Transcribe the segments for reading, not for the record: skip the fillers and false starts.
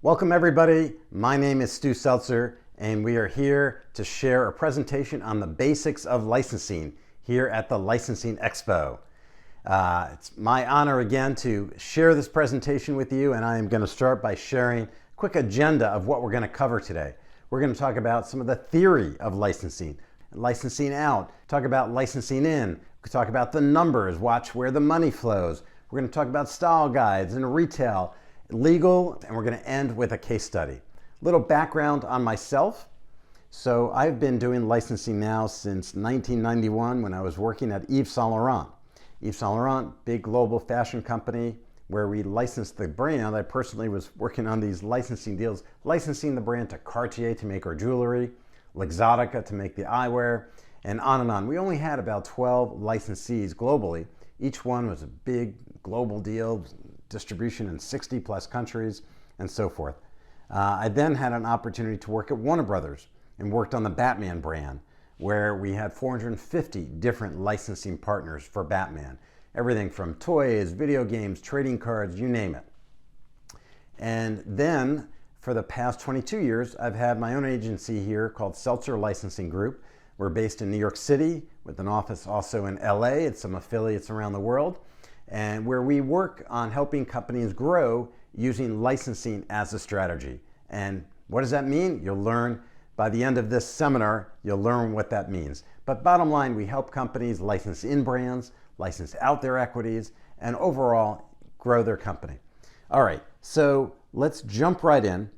Welcome everybody, my name is Stu Seltzer and we are here to share a presentation on the basics of licensing here at the Licensing Expo. It's my honor again to share this presentation with you, and I am going to start by sharing a quick agenda of what we're going to cover today. We're going to talk about some of the theory of licensing, licensing out, talk about licensing in, talk about the numbers, watch where the money flows. We're going to talk about style guides and retail, legal, and we're going to end with a case study. A little background on myself. So I've been doing licensing now since 1991 when I was working at Yves Saint Laurent. Yves Saint Laurent, big global fashion company where we licensed the brand. I personally was working on these licensing deals, licensing the brand to Cartier to make our jewelry, Luxottica to make the eyewear, and on and on. We only had about 12 licensees globally. Each one was a big global deal, distribution in 60 plus countries, and so forth. I then had an opportunity to work at Warner Brothers and worked on the Batman brand, where we had 450 different licensing partners for Batman. Everything from toys, video games, trading cards, you name it. And then for the past 22 years, I've had my own agency here called Seltzer Licensing Group. We're based in New York City with an office also in LA and some affiliates around the world, and where we work on helping companies grow using licensing as a strategy. And what does that mean? You'll learn by the end of this seminar, you'll learn what that means. But bottom line, we help companies license in brands, license out their equities, and overall grow their company. All right, so let's jump right in,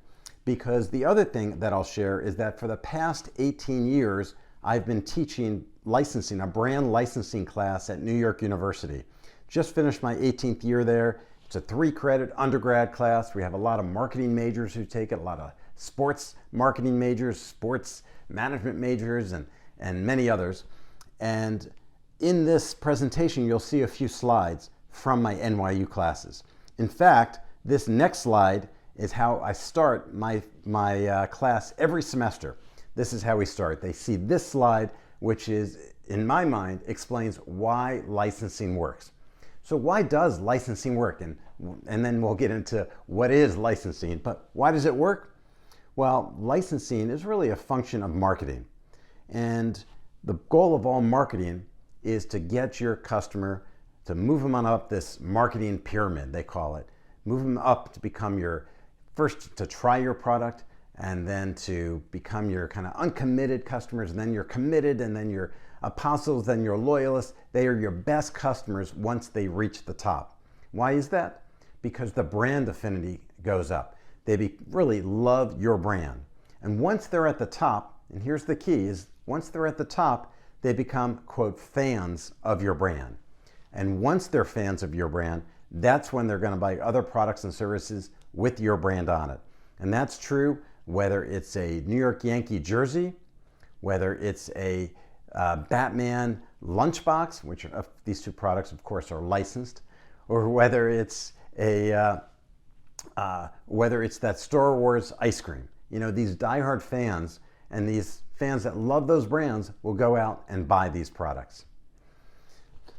because the other thing that I'll share is that for the past 18 years, I've been teaching licensing, a brand licensing class at New York University. Just finished my 18th year there. It's a 3-credit undergrad class. We have a lot of marketing majors who take it, a lot of sports marketing majors, sports management majors, and many others. And in this presentation, you'll see a few slides from my NYU classes. In fact, this next slide is how I start my class every semester. This is how we start. They see this slide, which is, in my mind, explains why licensing works. So why does licensing work? And then we'll get into what is licensing, but why does it work? Well, licensing is really a function of marketing. And the goal of all marketing is to get your customer, to move them on up this marketing pyramid, they call it. Move them up to become your, first to try your product, and then to become your kind of uncommitted customers, and then you're committed, and then you're apostles, then you're loyalists. They are your best customers once they reach the top. Why is that? Because the brand affinity goes up. They really love your brand. And once they're at the top, and here's the key, is once they're at the top, they become, quote, fans of your brand. And once they're fans of your brand, that's when they're going to buy other products and services with your brand on it. And that's true whether it's a New York Yankee jersey, whether it's a Batman lunchbox, which are, these two products, of course, are licensed, or whether it's that Star Wars ice cream. You know, these diehard fans and these fans that love those brands will go out and buy these products.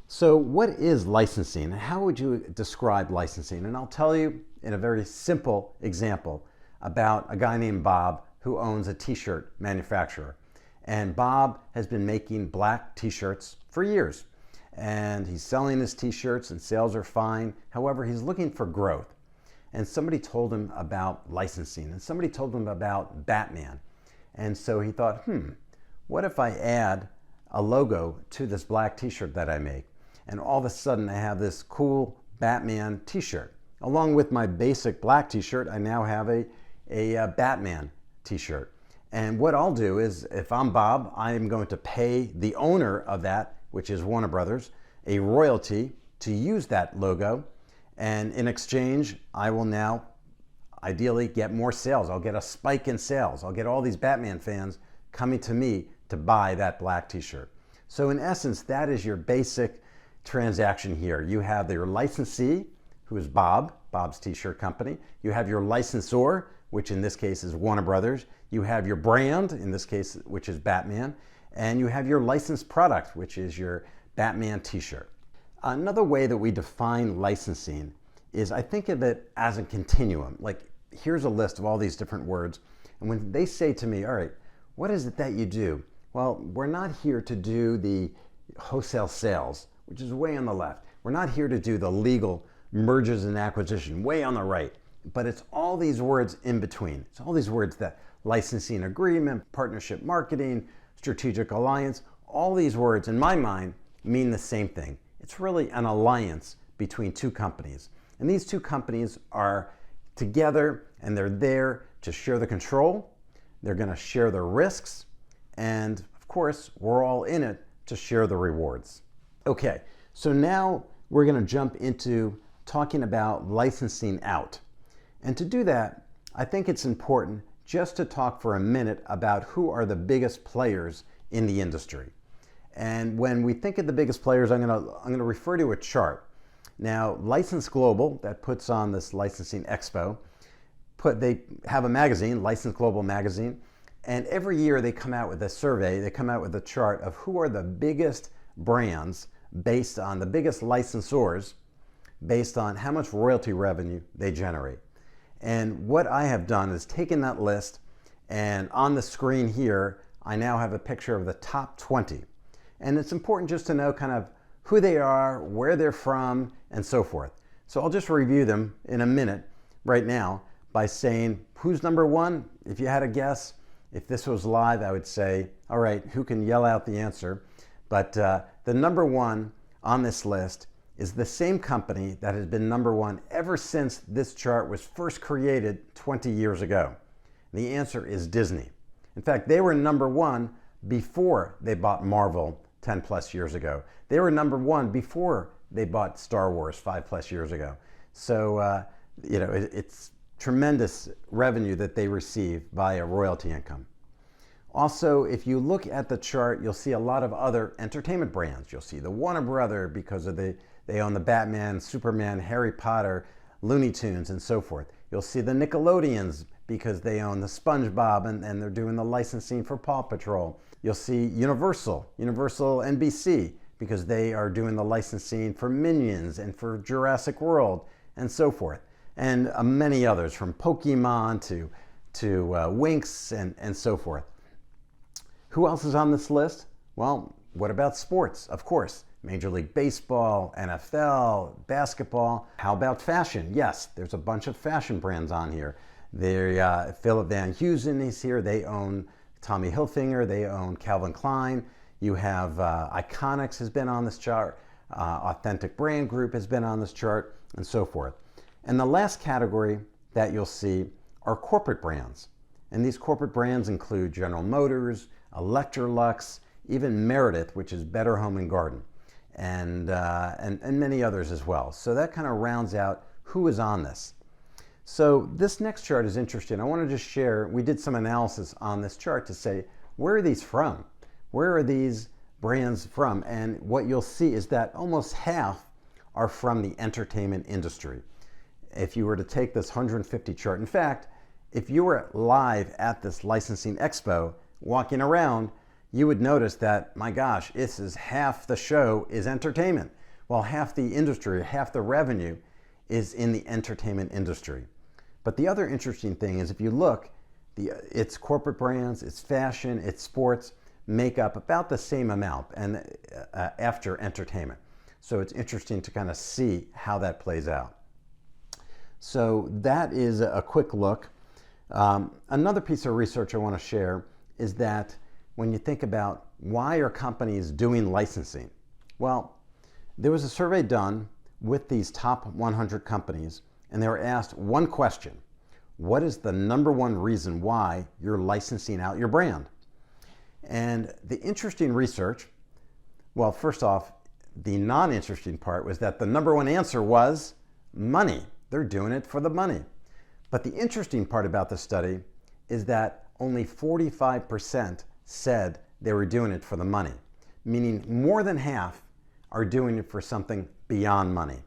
So what is licensing? How would you describe licensing? And I'll tell you in a very simple example about a guy named Bob who owns a t-shirt manufacturer. And Bob has been making black t-shirts for years. And he's selling his t-shirts and sales are fine. However, he's looking for growth. And somebody told him about licensing, and somebody told him about Batman. And so he thought, what if I add a logo to this black t-shirt that I make? And all of a sudden I have this cool Batman t-shirt. Along with my basic black t-shirt, I now have a Batman t-shirt. And what I'll do is, if I'm Bob, I am going to pay the owner of that, which is Warner Brothers, a royalty to use that logo. And in exchange, I will now ideally get more sales. I'll get a spike in sales. I'll get all these Batman fans coming to me to buy that black t-shirt. So in essence, that is your basic transaction here. You have your licensee, who is Bob's t-shirt company. You have your licensor, which in this case is Warner Brothers. You have your brand, in this case, which is Batman. And you have your licensed product, which is your Batman t-shirt. Another way that we define licensing is, I think of it as a continuum. Like, here's a list of all these different words. And when they say to me, all right, what is it that you do? Well, we're not here to do the wholesale sales, which is way on the left. We're not here to do the legal mergers and acquisition, way on the right. But it's all these words in between. It's all these words that licensing agreement, partnership marketing, strategic alliance, all these words in my mind mean the same thing. It's really an alliance between two companies. And these two companies are together and they're there to share the control. They're going to share the risks. And of course, we're all in it to share the rewards. Okay, so now we're going to jump into talking about licensing out. And to do that, I think it's important just to talk for a minute about who are the biggest players in the industry. And when we think of the biggest players, I'm going to refer to a chart. Now, License Global, that puts on this Licensing Expo, they have a magazine, License Global magazine, and every year they come out with a survey, they come out with a chart of who are the biggest brands based on the biggest licensors, based on how much royalty revenue they generate. And what I have done is taken that list, and on the screen here, I now have a picture of the top 20. And it's important just to know kind of who they are, where they're from, and so forth. So I'll just review them in a minute right now by saying who's number one. If you had a guess, if this was live, I would say, all right, who can yell out the answer? But the number one on this list is the same company that has been number one ever since this chart was first created 20 years ago. The answer is Disney. In fact, they were number one before they bought Marvel 10 plus years ago. They were number one before they bought Star Wars 5 plus years ago. So, it's tremendous revenue that they receive via royalty income. Also, if you look at the chart, you'll see a lot of other entertainment brands. You'll see the Warner Brother because of they own the Batman, Superman, Harry Potter, Looney Tunes, and so forth. You'll see the Nickelodeons because they own the SpongeBob and they're doing the licensing for Paw Patrol. You'll see Universal NBC, because they are doing the licensing for Minions and for Jurassic World and so forth. And many others, from Pokemon to Winx and so forth. Who else is on this list? Well, what about sports? Of course, Major League Baseball, NFL, basketball. How about fashion? Yes, there's a bunch of fashion brands on here. Philip Van Heusen is here. They own Tommy Hilfiger. They own Calvin Klein. You have Iconics has been on this chart. Authentic Brand Group has been on this chart, and so forth. And the last category that you'll see are corporate brands. And these corporate brands include General Motors, Electrolux, even Meredith, which is Better Home and Garden, and many others as well. So that kind of rounds out who is on this. So this next chart is interesting. I want to just share, we did some analysis on this chart to say, where are these from? Where are these brands from? And what you'll see is that almost half are from the entertainment industry. If you were to take this 150 chart, in fact, if you were live at this Licensing Expo, walking around, you would notice that, my gosh, this is half the show is entertainment. Well, half the industry, half the revenue is in the entertainment industry. But the other interesting thing is if you look, it's corporate brands, it's fashion, it's sports, make up about the same amount and after entertainment. So it's interesting to kind of see how that plays out. So that is a quick look. Another piece of research I want to share is that when you think about why are companies doing licensing? Well, there was a survey done with these top 100 companies, and they were asked one question: what is the number one reason why you're licensing out your brand? And the interesting research, well, first off, the non-interesting part was that the number one answer was money. They're doing it for the money. But the interesting part about the study is that only 45% said they were doing it for the money, meaning more than half are doing it for something beyond money.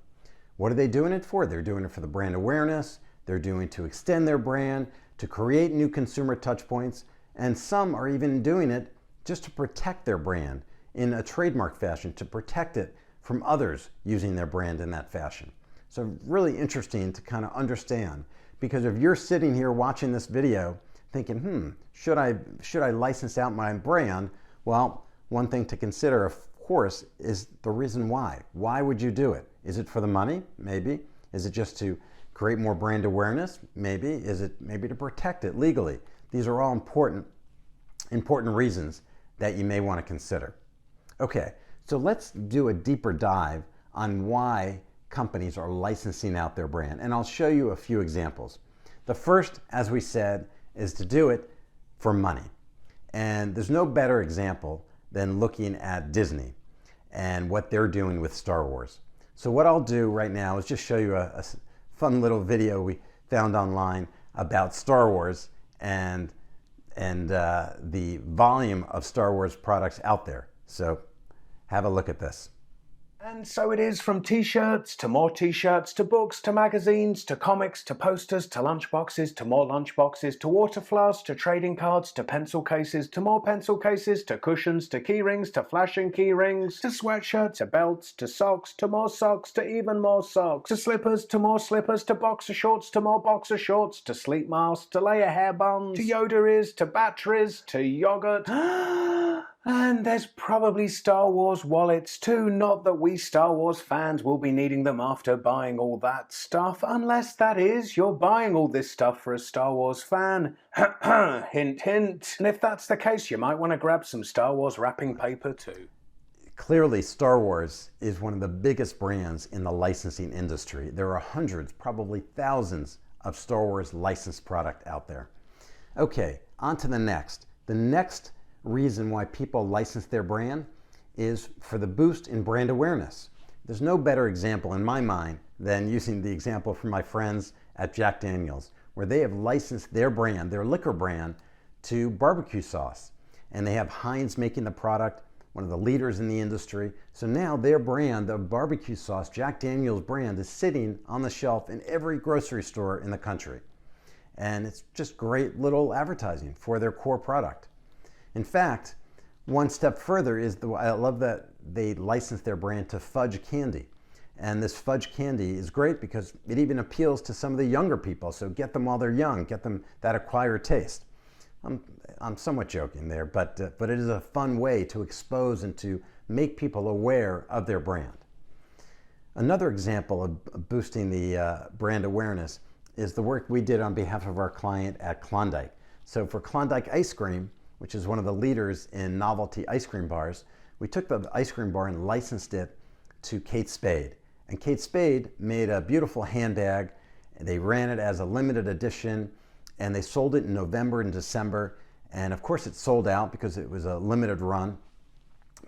What are they doing it for? They're doing it for the brand awareness. They're doing it to extend their brand, to create new consumer touch points, and some are even doing it just to protect their brand in a trademark fashion, to protect it from others using their brand in that fashion. So really interesting to kind of understand, Because if you're sitting here watching this video thinking, should I license out my brand? Well, one thing to consider, of course, is the reason why. Why would you do it? Is it for the money? Maybe. Is it just to create more brand awareness? Maybe. Is it maybe to protect it legally? These are all important reasons that you may want to consider. Okay, so let's do a deeper dive on why companies are licensing out their brand, and I'll show you a few examples. The first, as we said, is to do it for money. And there's no better example than looking at Disney and what they're doing with Star Wars. So what I'll do right now is just show you a fun little video we found online about Star Wars and the volume of Star Wars products out there. So have a look at this. And so it is, from t-shirts to more t-shirts, to books, to magazines, to comics, to posters, to lunchboxes, to more lunchboxes, to water flasks, to trading cards, to pencil cases, to more pencil cases, to cushions, to key rings, to flashing key rings, to sweatshirts, to belts, to socks, to more socks, to even more socks, to slippers, to more slippers, to boxer shorts, to more boxer shorts, to sleep masks, to layer hair buns, to Yoda ears, to batteries, to yogurt. And there's probably Star Wars wallets too. Not that we Star Wars fans will be needing them after buying all that stuff, unless that is, you're buying all this stuff for a Star Wars fan. Hint, hint. And if that's the case, you might want to grab some Star Wars wrapping paper too. Clearly, Star Wars is one of the biggest brands in the licensing industry. There are hundreds, probably thousands of Star Wars licensed product out there. Okay, on to the next. The next reason why people license their brand is for the boost in brand awareness. There's no better example in my mind than using the example from my friends at Jack Daniel's, where they have licensed their brand, their liquor brand, to barbecue sauce. And they have Heinz making the product, one of the leaders in the industry. So now their brand of barbecue sauce, Jack Daniel's brand, is sitting on the shelf in every grocery store in the country. And it's just great little advertising for their core product. In fact, one step further is, I love that they license their brand to fudge candy. And this fudge candy is great because it even appeals to some of the younger people. So get them while they're young, get them that acquired taste. I'm somewhat joking there, but it is a fun way to expose and to make people aware of their brand. Another example of boosting the brand awareness is the work we did on behalf of our client at Klondike. So for Klondike ice cream, which is one of the leaders in novelty ice cream bars, we took the ice cream bar and licensed it to Kate Spade. And Kate Spade made a beautiful handbag. They ran it as a limited edition, and they sold it in November and December. And of course it sold out because it was a limited run.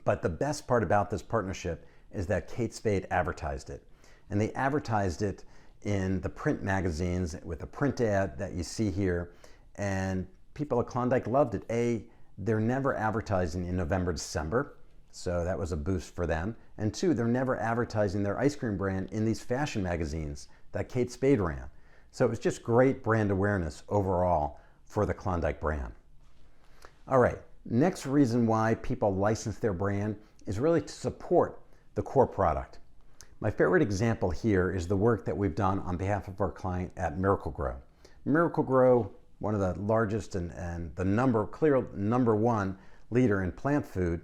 But the best part about this partnership is that Kate Spade advertised it. And they advertised it in the print magazines with a print ad that you see here. And people at Klondike loved it. They're never advertising in November, December, so that was a boost for them. And two, they're never advertising their ice cream brand in these fashion magazines that Kate Spade ran. So it was just great brand awareness overall for the Klondike brand. All right, next reason why people license their brand is really to support the core product. My favorite example here is the work that we've done on behalf of our client at Miracle-Gro. Miracle-Gro, one of the largest and the clear number one leader in plant food,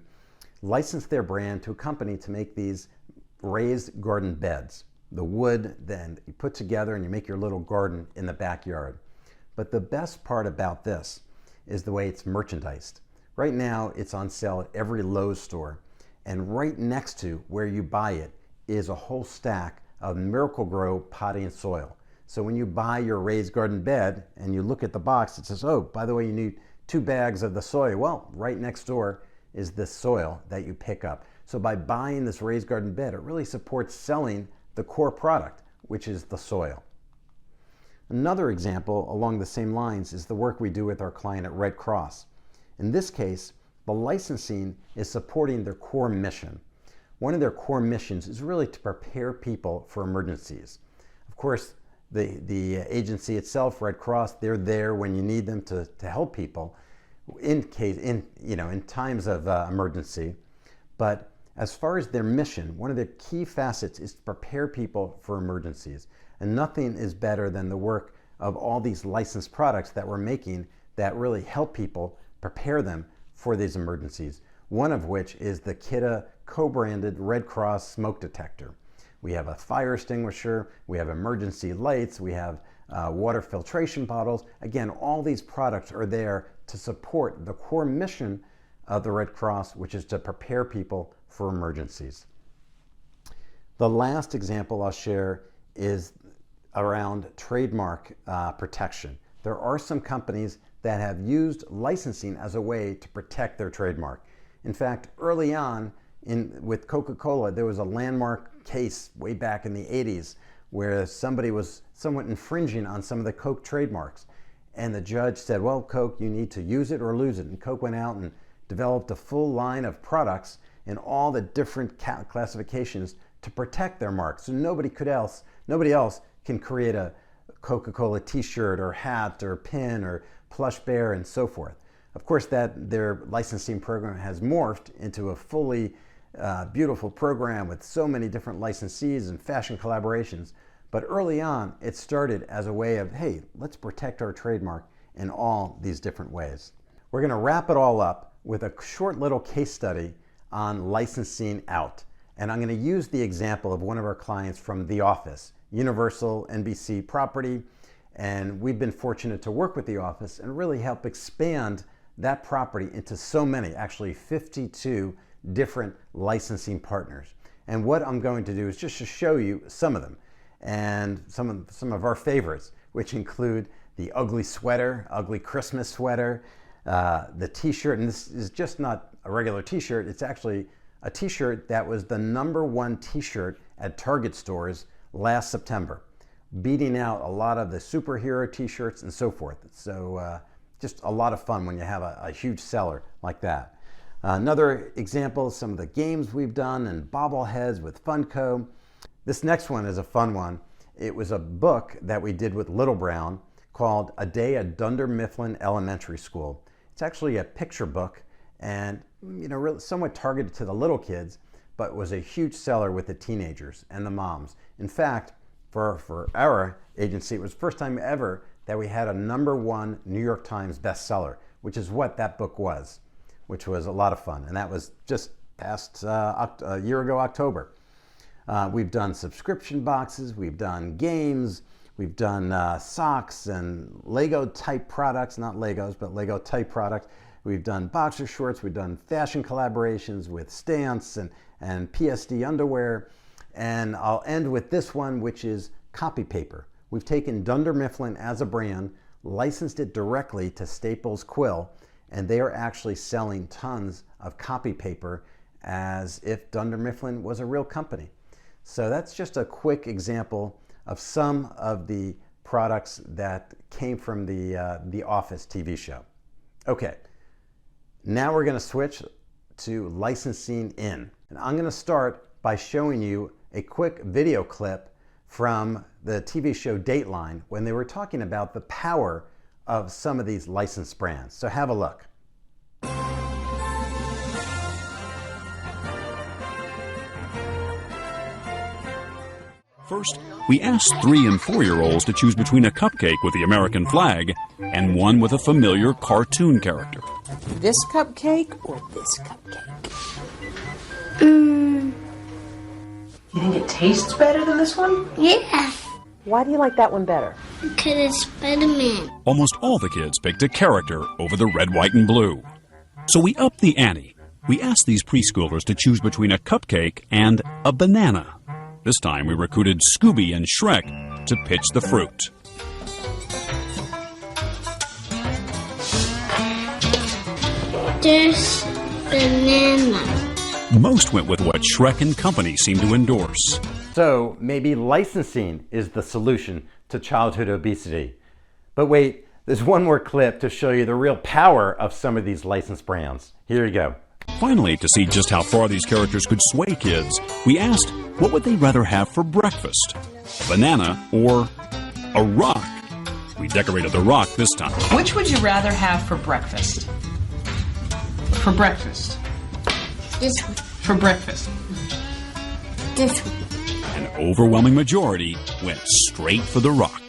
licensed their brand to a company to make these raised garden beds. The wood then you put together and you make your little garden in the backyard. But the best part about this is the way it's merchandised. Right now it's on sale at every Lowe's store, and right next to where you buy it is a whole stack of Miracle-Gro potting and soil. So when you buy your raised garden bed and you look at the box, it says, oh, by the way, you need 2 bags of the soil. Well, right next door is the soil that you pick up. So by buying this raised garden bed, it really supports selling the core product, which is the soil. Another example along the same lines is the work we do with our client at Red Cross. In this case, the licensing is supporting their core mission. One of their core missions is really to prepare people for emergencies. Of course, the agency itself, Red Cross, they're there when you need them to help people in times of emergency. But as far as their mission, one of their key facets is to prepare people for emergencies. And nothing is better than the work of all these licensed products that we're making that really help people prepare them for these emergencies. One of which is the Kidde co-branded Red Cross smoke detector. We have a fire extinguisher, we have emergency lights, we have water filtration bottles. Again, all these products are there to support the core mission of the Red Cross, which is to prepare people for emergencies. The last example I'll share is around trademark protection. There are some companies that have used licensing as a way to protect their trademark. In fact, early on with Coca-Cola, there was a landmark case way back in the 80s where somebody was somewhat infringing on some of the Coke trademarks. And the judge said, well, Coke, you need to use it or lose it. And Coke went out and developed a full line of products in all the different classifications to protect their marks. So nobody else can create a Coca-Cola t-shirt or hat or pin or plush bear and so forth. Of course, their licensing program has morphed into a fully beautiful program with so many different licensees and fashion collaborations. But early on, it started as a way of, hey, let's protect our trademark in all these different ways. We're going to wrap it all up with a short little case study on licensing out. And I'm going to use the example of one of our clients from The Office, Universal NBC property. And we've been fortunate to work with The Office and really help expand that property into so many, actually 52 different licensing partners. And what I'm going to do is just to show you some of them and some of our favorites, which include the ugly sweater, ugly Christmas sweater, the t-shirt, and this is just not a regular t-shirt, it's actually a t-shirt that was the #1 t-shirt at Target stores last September, beating out a lot of the superhero t-shirts and so forth. So just a lot of fun when you have a huge seller like that. Another example is some of the games we've done and bobbleheads with Funko. This next one is a fun one. It was a book that we did with Little Brown called A Day at Dunder Mifflin Elementary School. It's actually a picture book and really somewhat targeted to the little kids, but was a huge seller with the teenagers and the moms. In fact, for our agency, it was the first time ever that we had a #1 New York Times bestseller, which is what that book was, which was a lot of fun. And that was just past a year ago, October. We've done subscription boxes, we've done games, we've done socks and Lego type products, not Legos, but Lego type products. We've done boxer shorts, we've done fashion collaborations with Stance and PSD underwear. And I'll end with this one, which is copy paper. We've taken Dunder Mifflin as a brand, licensed it directly to Staples Quill, and they are actually selling tons of copy paper as if Dunder Mifflin was a real company. So that's just a quick example of some of the products that came from the Office TV show. Okay, now we're going to switch to licensing in. And I'm going to start by showing you a quick video clip from the TV show Dateline when they were talking about the power of some of these licensed brands. So have a look. First, we asked 3- and 4-year-olds to choose between a cupcake with the American flag and one with a familiar cartoon character. This cupcake or this cupcake? You think it tastes better than this one? Yeah, Why do you like that one better? because it's Spider-Man. Almost all the kids picked a character over the red, white, and blue. So we upped the ante. We asked these preschoolers to choose between a cupcake and a banana. This time we recruited Scooby and Shrek to pitch the fruit. There's banana. Most went with what Shrek and company seemed to endorse. So maybe licensing is the solution to childhood obesity. But wait, there's one more clip to show you the real power of some of these licensed brands. Here you go. Finally, to see just how far these characters could sway kids, we asked what would they rather have for breakfast? A banana or a rock? We decorated the rock this time. Which would you rather have for breakfast? For breakfast. This one. For breakfast. This one. An overwhelming majority went straight for the rock.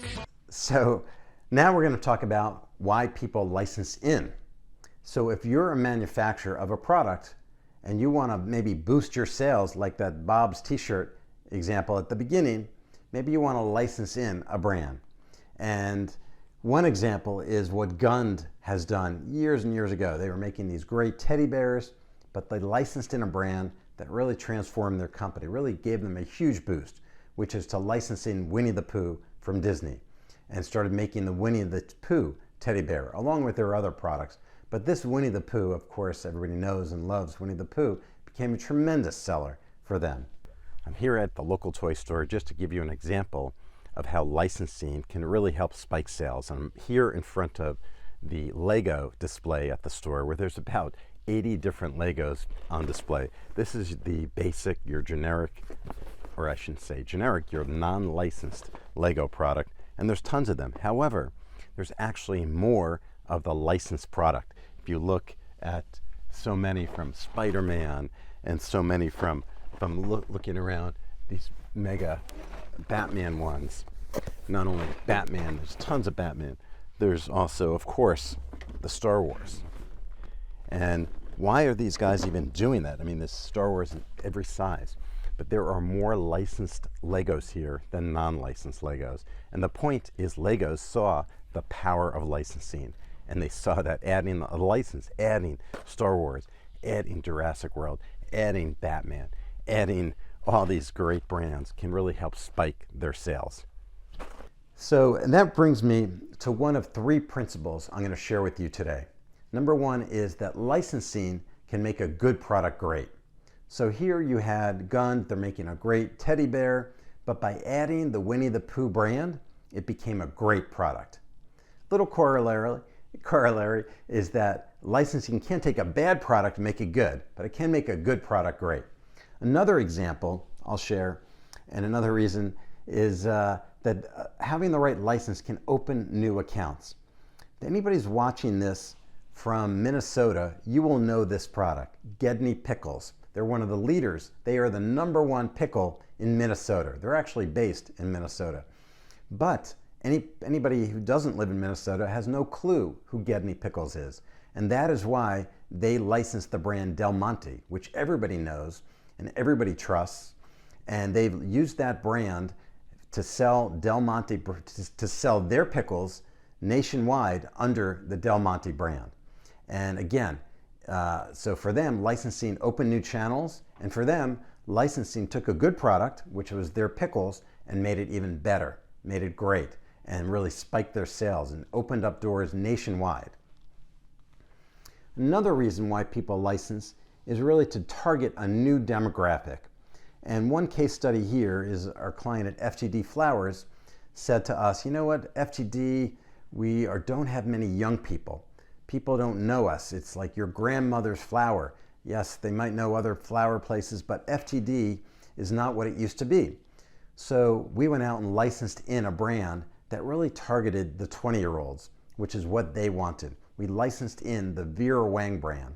So Now we're going to talk about why people license in. So if you're a manufacturer of a product and you want to maybe boost your sales, like that Bob's t-shirt example at the beginning, maybe you want to license in a brand. And one example is what Gund has done years and years ago. They were making these great teddy bears, but they licensed in a brand that really transformed their company, really gave them a huge boost, which is to licensing Winnie the Pooh from Disney, and started making the Winnie the Pooh teddy bear, along with their other products. But this Winnie the Pooh, of course, everybody knows and loves Winnie the Pooh, became a tremendous seller for them. I'm here at the local toy store just to give you an example of how licensing can really help spike sales. I'm here in front of the Lego display at the store, where there's about 80 different Legos on display. This is the basic, your generic, or I shouldn't say generic, your non-licensed Lego product, and there's tons of them. However, there's actually more of the licensed product. If you look at so many from Spider-Man and so many from looking around these mega Batman ones. Not only Batman, there's tons of Batman. There's also, of course, the Star Wars. And why are these guys even doing that? I mean, there's Star Wars in every size, but there are more licensed Legos here than non-licensed Legos. And the point is, Legos saw the power of licensing, and they saw that adding a license, adding Star Wars, adding Jurassic World, adding Batman, adding all these great brands can really help spike their sales. So, and that brings me to one of three principles I'm going to share with you today. Number one is that licensing can make a good product great. So here you had Gund, they're making a great teddy bear, but by adding the Winnie the Pooh brand, it became a great product. Little corollary is that licensing can't take a bad product and make it good, but it can make a good product great. Another example I'll share, and another reason, is that having the right license can open new accounts. If anybody's watching this from Minnesota, you will know this product, Gedney Pickles. They're one of the leaders. They are the #1 pickle in Minnesota. They're actually based in Minnesota. But anybody who doesn't live in Minnesota has no clue who Gedney Pickles is. And that is why they licensed the brand Del Monte, which everybody knows and everybody trusts. And they've used that brand to sell Del Monte, to sell their pickles nationwide under the Del Monte brand. And again, so for them, licensing opened new channels, and for them, licensing took a good product, which was their pickles, and made it even better, made it great, and really spiked their sales and opened up doors nationwide. Another reason why people license is really to target a new demographic. And one case study here is our client at FTD Flowers said to us, you know what, FTD, we don't have many young people. People don't know us. It's like your grandmother's flower. Yes, they might know other flower places, but FTD is not what it used to be. So we went out and licensed in a brand that really targeted the 20-year-olds, which is what they wanted. We licensed in the Vera Wang brand,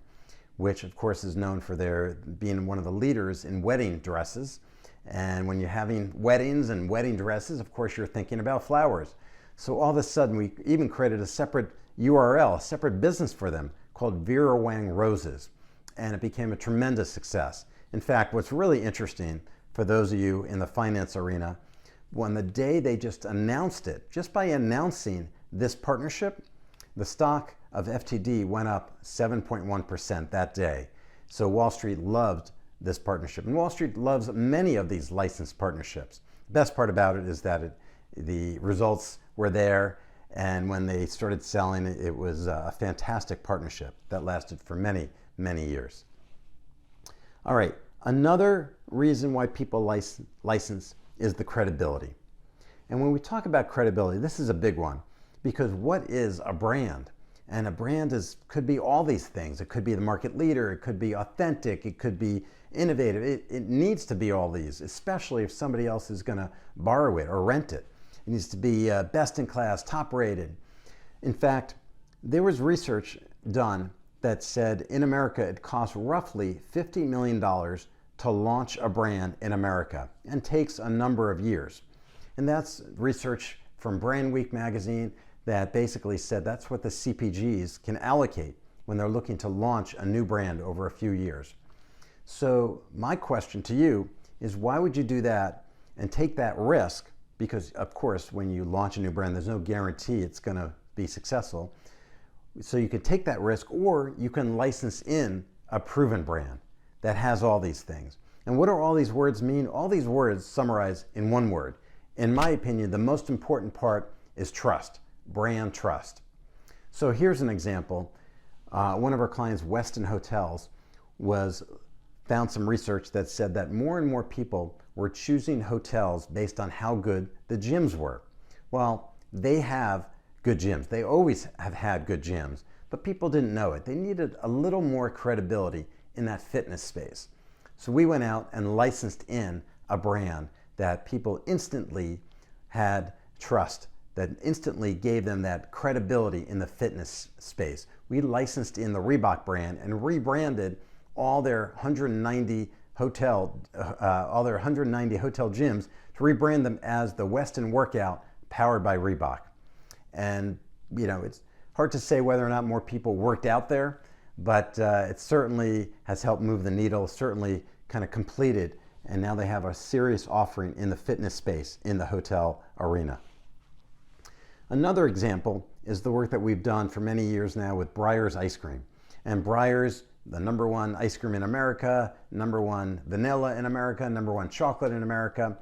which of course is known for their being one of the leaders in wedding dresses. And when you're having weddings and wedding dresses, of course you're thinking about flowers. So all of a sudden we even created a separate URL, a separate business for them called Vera Wang Roses. And it became a tremendous success. In fact, what's really interesting for those of you in the finance arena, when the day they just announced it, just by announcing this partnership, the stock of FTD went up 7.1% that day. So Wall Street loved this partnership. And Wall Street loves many of these licensed partnerships. The best part about it is that the results were there, and when they started selling, it was a fantastic partnership that lasted for many, many years. All right, another reason why people license is the credibility. And when we talk about credibility, this is a big one, because what is a brand? And a brand could be all these things. It could be the market leader, it could be authentic, it could be innovative. It needs to be all these, especially if somebody else is going to borrow it or rent it. It needs to be best in class, top rated. In fact, there was research done that said in America it costs roughly $50 million to launch a brand in America, and takes a number of years. And that's research from Brand Week magazine that basically said that's what the CPGs can allocate when they're looking to launch a new brand over a few years. So my question to you is, why would you do that and take that risk? Because of course, when you launch a new brand, there's no guarantee it's going to be successful. So you could take that risk, or you can license in a proven brand that has all these things. And what do all these words mean? All these words summarize in one word. In my opinion, the most important part is trust, brand trust. So here's an example. One of our clients, Westin Hotels, found some research that said that more and more people were choosing hotels based on how good the gyms were. Well, they have good gyms. They always have had good gyms, but people didn't know it. They needed a little more credibility in that fitness space. So we went out and licensed in a brand that people instantly had trust, that instantly gave them that credibility in the fitness space. We licensed in the Reebok brand and rebranded all their 190 hotel gyms to rebrand them as the Westin Workout powered by Reebok. And it's hard to say whether or not more people worked out there, but it certainly has helped move the needle, certainly kind of completed, and now they have a serious offering in the fitness space in the hotel arena. Another example is the work that we've done for many years now with Breyers ice cream. And Breyers, the #1 ice cream in America, #1 vanilla in America, #1 chocolate in America.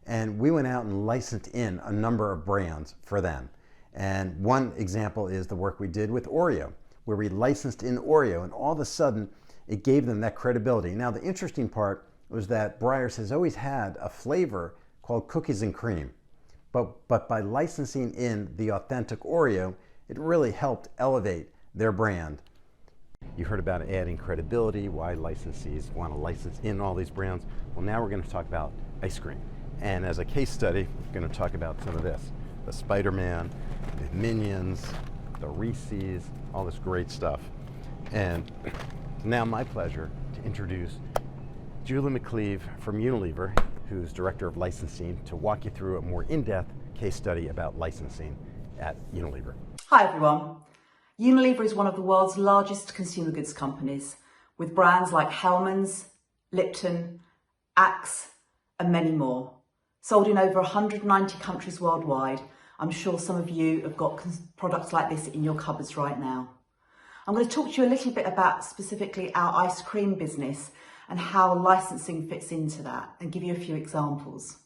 And we went out and licensed in a number of brands for them. And one example is the work we did with Oreo, where we licensed in Oreo, and all of a sudden it gave them that credibility. Now, the interesting part was that Breyers has always had a flavor called cookies and cream. But by licensing in the authentic Oreo, it really helped elevate their brand. You heard about adding credibility, why licensees want to license in all these brands. Well, now we're going to talk about ice cream. And as a case study, we're going to talk about some of this. The Spider-Man, the Minions, the Reese's, all this great stuff. And now my pleasure to introduce Julie McCleave from Unilever, who's Director of Licensing, to walk you through a more in-depth case study about licensing at Unilever. Hi everyone. Unilever is one of the world's largest consumer goods companies, with brands like Hellmann's, Lipton, Axe, and many more. Sold in over 190 countries worldwide. I'm sure some of you have got products like this in your cupboards right now. I'm going to talk to you a little bit about specifically our ice cream business and how licensing fits into that, and give you a few examples.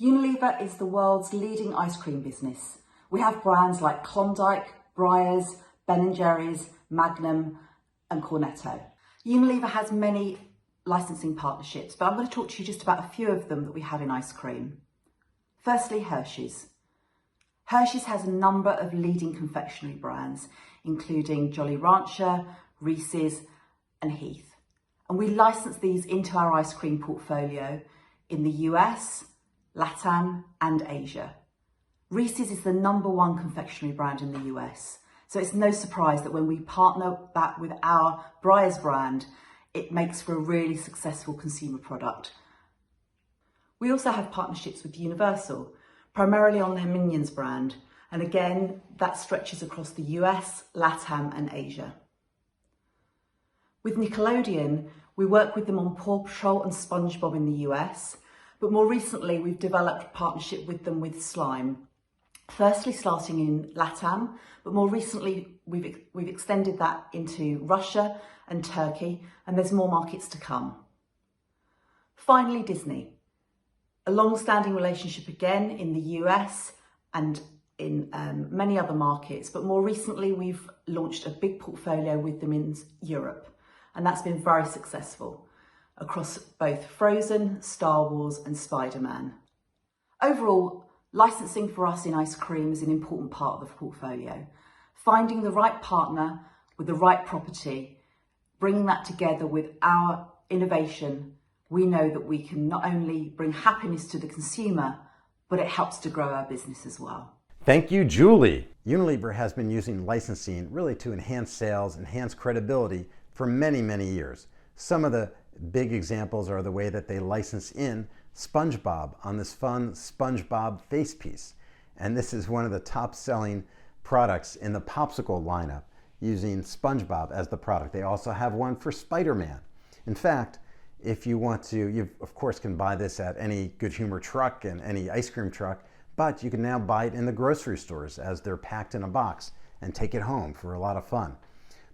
Unilever is the world's leading ice cream business. We have brands like Klondike, Breyers, Ben & Jerry's, Magnum, and Cornetto. Unilever has many licensing partnerships, but I'm going to talk to you just about a few of them that we have in ice cream. Firstly, Hershey's. Hershey's has a number of leading confectionery brands, including Jolly Rancher, Reese's, and Heath. And we license these into our ice cream portfolio in the US, LATAM, and Asia. Reese's is the #1 confectionery brand in the US. So it's no surprise that when we partner that with our Breyers brand, it makes for a really successful consumer product. We also have partnerships with Universal, primarily on their Minions brand. And again, that stretches across the US, LATAM, and Asia. With Nickelodeon, we work with them on Paw Patrol and SpongeBob in the US, but more recently we've developed a partnership with them with slime. Firstly starting in LATAM, but more recently we've extended that into Russia and Turkey, and there's more markets to come. Finally, Disney. A long-standing relationship again in the US and in many other markets, but more recently we've launched a big portfolio with them in Europe, and that's been very successful across both Frozen, Star Wars, and Spider-Man. Overall, licensing for us in ice cream is an important part of the portfolio. Finding the right partner with the right property, bringing that together with our innovation, we know that we can not only bring happiness to the consumer, but it helps to grow our business as well. Thank you, Julie. Unilever has been using licensing really to enhance sales, enhance credibility for many, many years. Some of the big examples are the way that they license in SpongeBob on this fun SpongeBob face piece. And this is one of the top selling products in the popsicle lineup using SpongeBob as the product. They also have one for Spider-Man. In fact, if you want to, you of course can buy this at any Good Humor truck and any ice cream truck, but you can now buy it in the grocery stores as they're packed in a box and take it home for a lot of fun.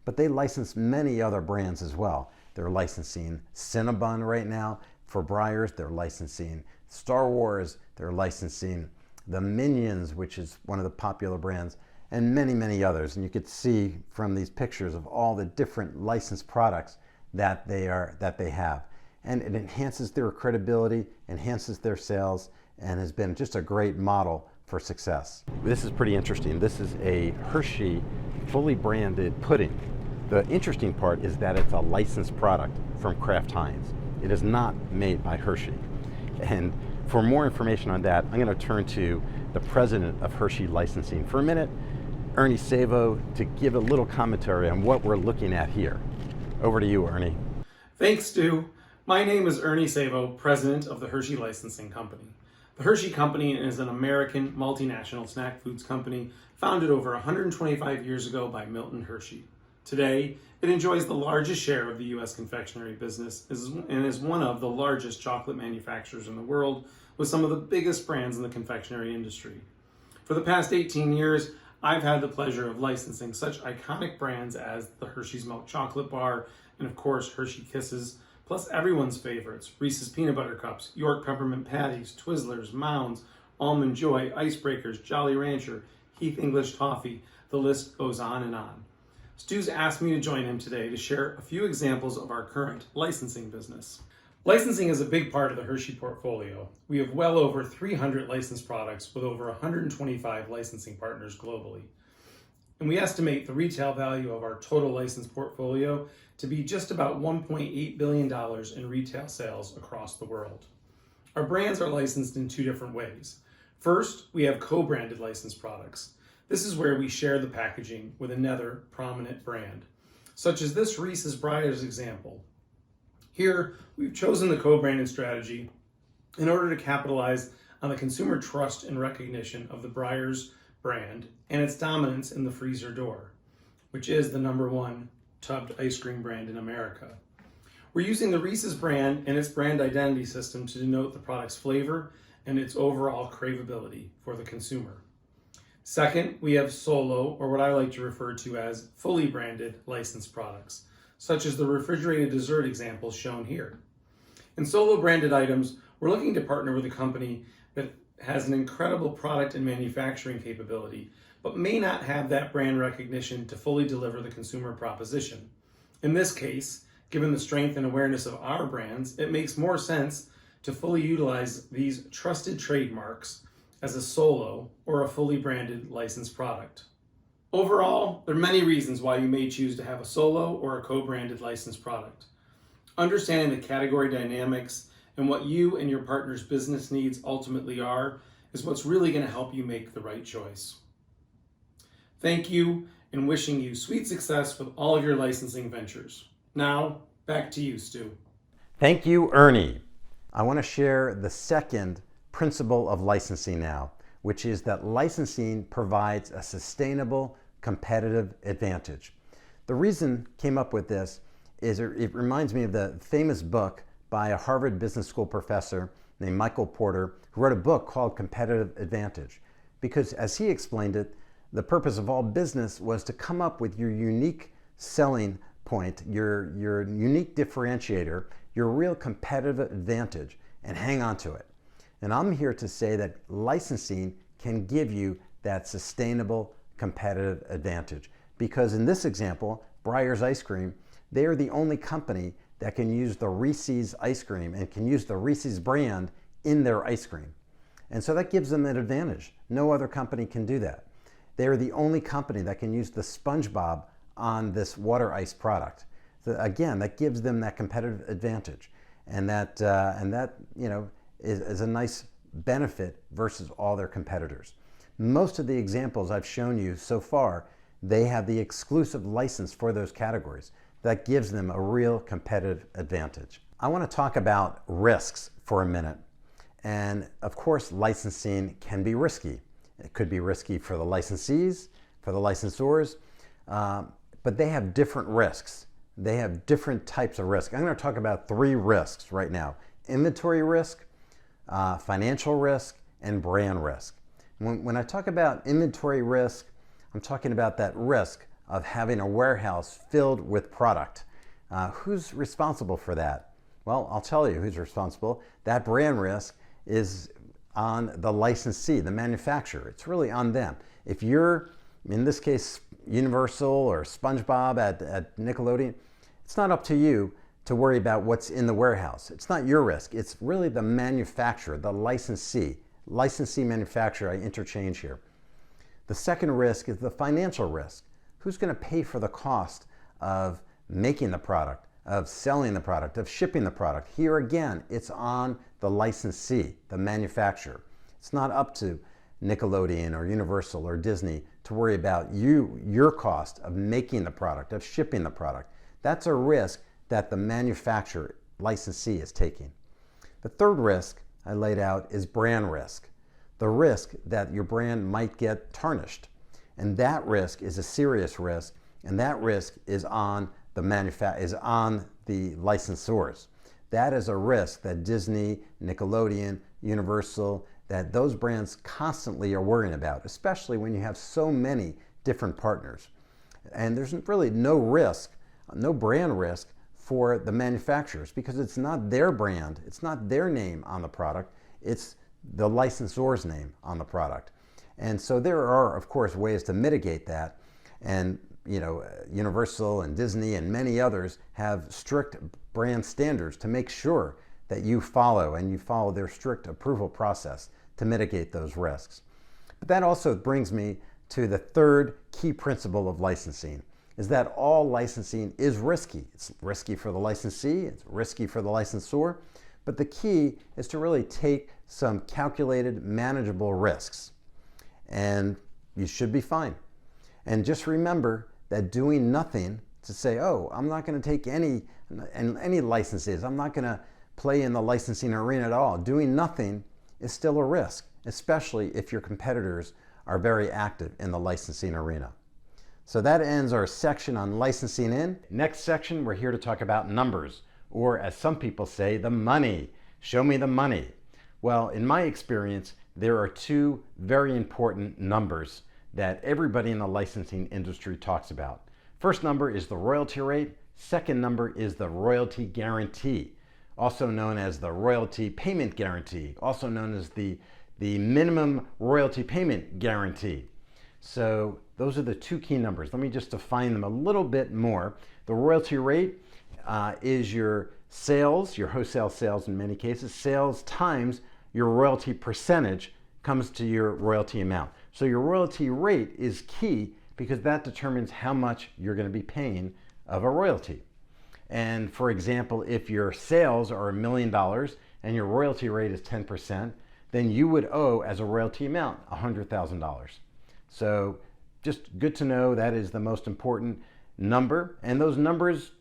But they license many other brands as well. They're licensing Cinnabon right now for Breyers. They're licensing Star Wars. They're licensing the Minions, which is one of the popular brands, and many, many others. And you could see from these pictures of all the different licensed products that they have. And it enhances their credibility, enhances their sales, and has been just a great model for success. This is pretty interesting. This is a Hershey fully branded pudding. The interesting part is that it's a licensed product from Kraft Heinz. It is not made by Hershey. And for more information on that, I'm going to turn to the president of Hershey Licensing for a minute, Ernest Savo, to give a little commentary on what we're looking at here. Over to you, Ernie. Thanks, Stu. My name is Ernest Savo, president of the Hershey Licensing Company. The Hershey Company is an American multinational snack foods company founded over 125 years ago by Milton Hershey. Today, it enjoys the largest share of the U.S. confectionery business and is one of the largest chocolate manufacturers in the world, with some of the biggest brands in the confectionery industry. For the past 18 years, I've had the pleasure of licensing such iconic brands as the Hershey's Milk Chocolate Bar and, of course, Hershey Kisses, plus everyone's favorites, Reese's Peanut Butter Cups, York Peppermint Patties, Twizzlers, Mounds, Almond Joy, Icebreakers, Jolly Rancher, Heath English Toffee. The list goes on and on. Stu's asked me to join him today to share a few examples of our current licensing business. Licensing is a big part of the Hershey portfolio. We have well over 300 licensed products with over 125 licensing partners globally. And we estimate the retail value of our total licensed portfolio to be just about $1.8 billion in retail sales across the world. Our brands are licensed in two different ways. First, we have co-branded licensed products. This is where we share the packaging with another prominent brand, such as this Reese's Breyers example. Here, we've chosen the co-branded strategy in order to capitalize on the consumer trust and recognition of the Breyers brand and its dominance in the freezer door, which is the #1 tubbed ice cream brand in America. We're using the Reese's brand and its brand identity system to denote the product's flavor and its overall craveability for the consumer. Second, we have solo, or what I like to refer to as fully branded licensed products, such as the refrigerated dessert examples shown here. In solo branded items, we're looking to partner with a company that has an incredible product and manufacturing capability, but may not have that brand recognition to fully deliver the consumer proposition. In this case, given the strength and awareness of our brands, it makes more sense to fully utilize these trusted trademarks as a solo or a fully branded licensed product. Overall, there are many reasons why you may choose to have a solo or a co-branded licensed product. Understanding the category dynamics and what you and your partner's business needs ultimately are is what's really going to help you make the right choice. Thank you, and wishing you sweet success with all of your licensing ventures. Now, back to you, Stu. Thank you, Ernie. I want to share the second principle of licensing now, which is that licensing provides a sustainable competitive advantage. The reason I came up with this is it reminds me of the famous book by a Harvard Business School professor named Michael Porter, who wrote a book called Competitive Advantage. Because as he explained it, the purpose of all business was to come up with your unique selling point, your unique differentiator, your real competitive advantage, and hang on to it. And I'm here to say that licensing can give you that sustainable competitive advantage. Because in this example, Breyers Ice Cream, they are the only company that can use the Reese's ice cream and can use the Reese's brand in their ice cream. And so that gives them an advantage. No other company can do that. They are the only company that can use the SpongeBob on this water ice product. So again, that gives them that competitive advantage. And that is a nice benefit versus all their competitors. Most of the examples I've shown you so far, they have the exclusive license for those categories. That gives them a real competitive advantage. I want to talk about risks for a minute. And of course, licensing can be risky. It could be risky for the licensees, for for the licensors, but they have different risks. They have different types of risk. I'm going to talk about 3 risks right now: inventory risk, financial risk, and brand risk. When I talk about inventory risk, I'm talking about that risk of having a warehouse filled with product. Who's responsible for that? Well, I'll tell you who's responsible. That brand risk is on the licensee, the manufacturer. It's really on them. If you're, in this case, Universal or SpongeBob at Nickelodeon, it's not up to you to worry about what's in the warehouse. It's not your risk. It's really the manufacturer, the licensee. Licensee manufacturer, I interchange here. The second risk is the financial risk. Who's going to pay for the cost of making the product, of selling the product, of shipping the product? Here again, it's on the licensee, the manufacturer. It's not up to Nickelodeon or Universal or Disney to worry about your cost of making the product, of shipping the product. That's a risk that the manufacturer, licensee, is taking. The third risk I laid out is brand risk. The risk that your brand might get tarnished. And that risk is a serious risk, and that risk is on the licensors. That is a risk that Disney, Nickelodeon, Universal, that those brands constantly are worrying about, especially when you have so many different partners. And there's really no risk, no brand risk for the manufacturers, because it's not their brand, it's not their name on the product, it's the licensor's name on the product. And so there are, of course, ways to mitigate that. And Universal and Disney and many others have strict brand standards to make sure that you follow their strict approval process to mitigate those risks. But that also brings me to the third key principle of licensing, is that all licensing is risky. It's risky for the licensee, it's risky for the licensor, but the key is to really take some calculated, manageable risks, and you should be fine. And just remember that doing nothing to say, oh, I'm not going to take any licenses, I'm not going to play in the licensing arena at all. Doing nothing is still a risk, especially if your competitors are very active in the licensing arena. So that ends our section on licensing in. Next section, we're here to talk about numbers, or as some people say, the money. Show me the money. Well, in my experience, there are 2 very important numbers that everybody in the licensing industry talks about. First number is the royalty rate. Second number is the royalty guarantee, also known as the royalty payment guarantee, also known as the minimum royalty payment guarantee. So those are the 2 key numbers. Let me just define them a little bit more. The royalty rate is your sales, your wholesale sales in many cases, sales times your royalty percentage comes to your royalty amount. So your royalty rate is key because that determines how much you're going to be paying of a royalty. And for example, if your sales are $1 million and your royalty rate is 10%, then you would owe as a royalty amount $100,000. So just good to know that is the most important number. And those numbers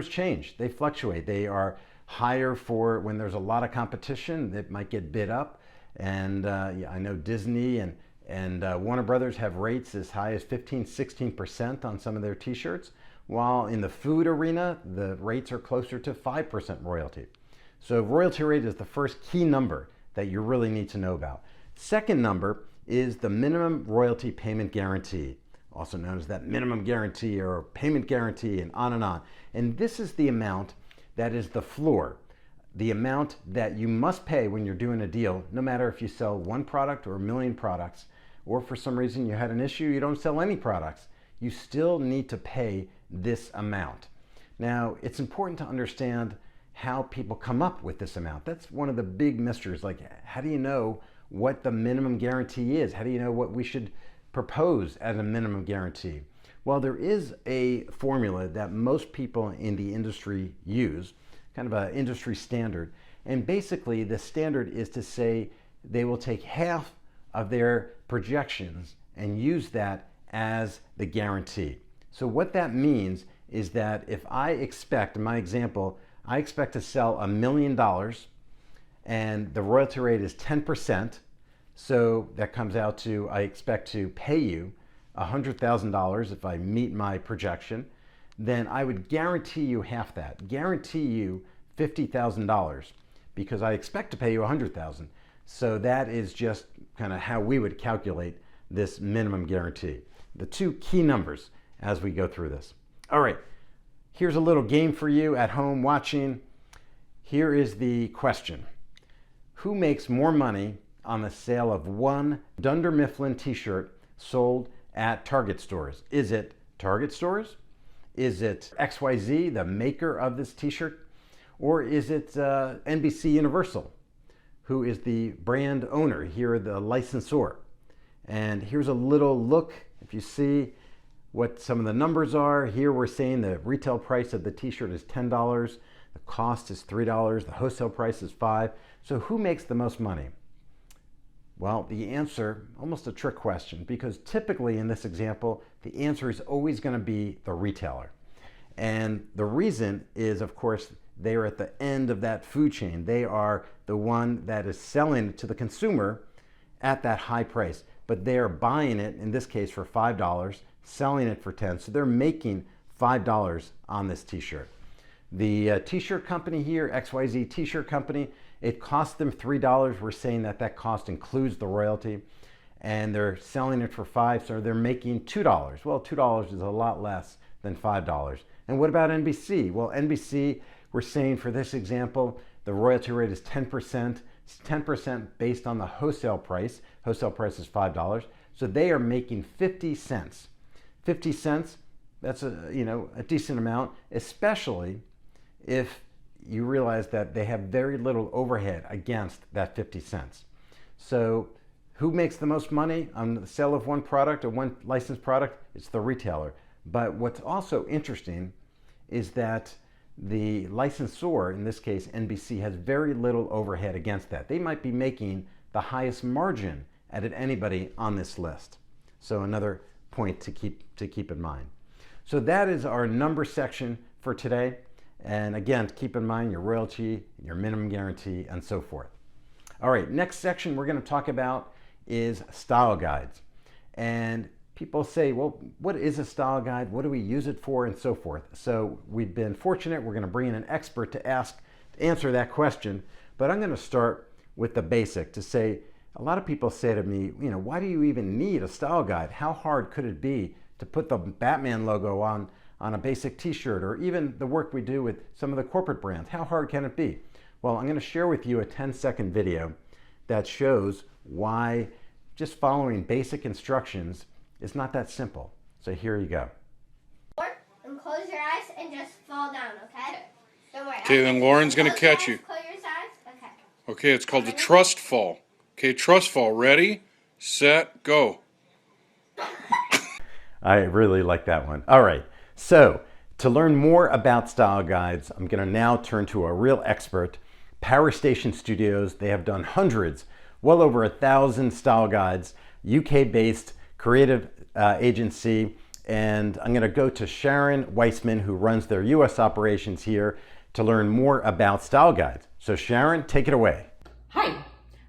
change. They fluctuate. They are higher for when there's a lot of competition that might get bid up. And I know Disney and Warner Brothers have rates as high as 15-16% on some of their t-shirts, while in the food arena, the rates are closer to 5% royalty. So royalty rate is the first key number that you really need to know about. Second number is the minimum royalty payment guarantee, also known as that minimum guarantee or payment guarantee, and on and on. And this is the amount that is the floor, the amount that you must pay when you're doing a deal, no matter if you sell 1 product or 1 million products, or for some reason you had an issue, you don't sell any products, you still need to pay this amount. Now, it's important to understand how people come up with this amount. That's one of the big mysteries. Like, how do you know what the minimum guarantee is? How do you know what we should propose as a minimum guarantee? Well, there is a formula that most people in the industry use, kind of an industry standard. And basically, the standard is to say they will take half of their projections and use that as the guarantee. So what that means is that if I expect, in my example, I expect to sell $1 million and the royalty rate is 10%, so that comes out to, I expect to pay you $100,000 if I meet my projection, then I would guarantee you half that, guarantee you $50,000, because I expect to pay you $100,000. So that is just kind of how we would calculate this minimum guarantee. The two key numbers as we go through this. All right, here's a little game for you at home watching. Here is the question. Who makes more money on the sale of one Dunder Mifflin t-shirt sold at Target stores? Is it Target stores? Is it XYZ, the maker of this t-shirt? Or is it NBC Universal, who is the brand owner, here the licensor? And here's a little look. If you see what some of the numbers are, here we're saying the retail price of the t-shirt is $10, the cost is $3, the wholesale price is $5. So who makes the most money? Well, the answer, almost a trick question, because typically in this example, the answer is always going to be the retailer. And the reason is, of course, they are at the end of that food chain. They are the one that is selling it to the consumer at that high price, but they are buying it, in this case, for $5, selling it for $10. So they're making $5 on this t-shirt. The t-shirt company here, XYZ T-shirt company, it cost them $3. We're saying that that cost includes the royalty, and they're selling it for $5, so they're making $2. Well, $2 is a lot less than $5. And what about NBC? Well, NBC, we're saying for this example, the royalty rate is 10%. It's 10% based on the wholesale price. Wholesale price is $5. So they are making 50 cents. 50 cents, that's a decent amount, especially if you realize that they have very little overhead against that 50 cents. So who makes the most money on the sale of one product or one licensed product? It's the retailer. But what's also interesting is that the licensor, in this case NBC, has very little overhead against that. They might be making the highest margin out of anybody on this list. So another point to keep in mind. So that is our number section for today. And again, keep in mind your royalty, your minimum guarantee, and so forth. All right, next section we're going to talk about is style guides. And people say, well, what is a style guide? What do we use it for? And so forth. So we've been fortunate. We're going to bring in an expert to answer that question. But I'm going to start with the basic to say, a lot of people say to me, why do you even need a style guide? How hard could it be to put the Batman logo on a basic t-shirt, or even the work we do with some of the corporate brands? How hard can it be? Well, I'm going to share with you a 10-second video that shows why just following basic instructions is not that simple. So here you go. And close your eyes and just fall down, okay? Don't worry. Okay, then Lauren's going to catch you. Close your eyes. Okay. Okay, it's called the trust fall. Okay, trust fall. Ready, set, go. I really like that one. All right. So to learn more about style guides, I'm going to now turn to a real expert, Powerstation Studios. They have done hundreds, well over 1,000 style guides, UK-based creative agency. And I'm going to go to Sharon Weisman, who runs their US operations here, to learn more about style guides. So Sharon, take it away. Hi,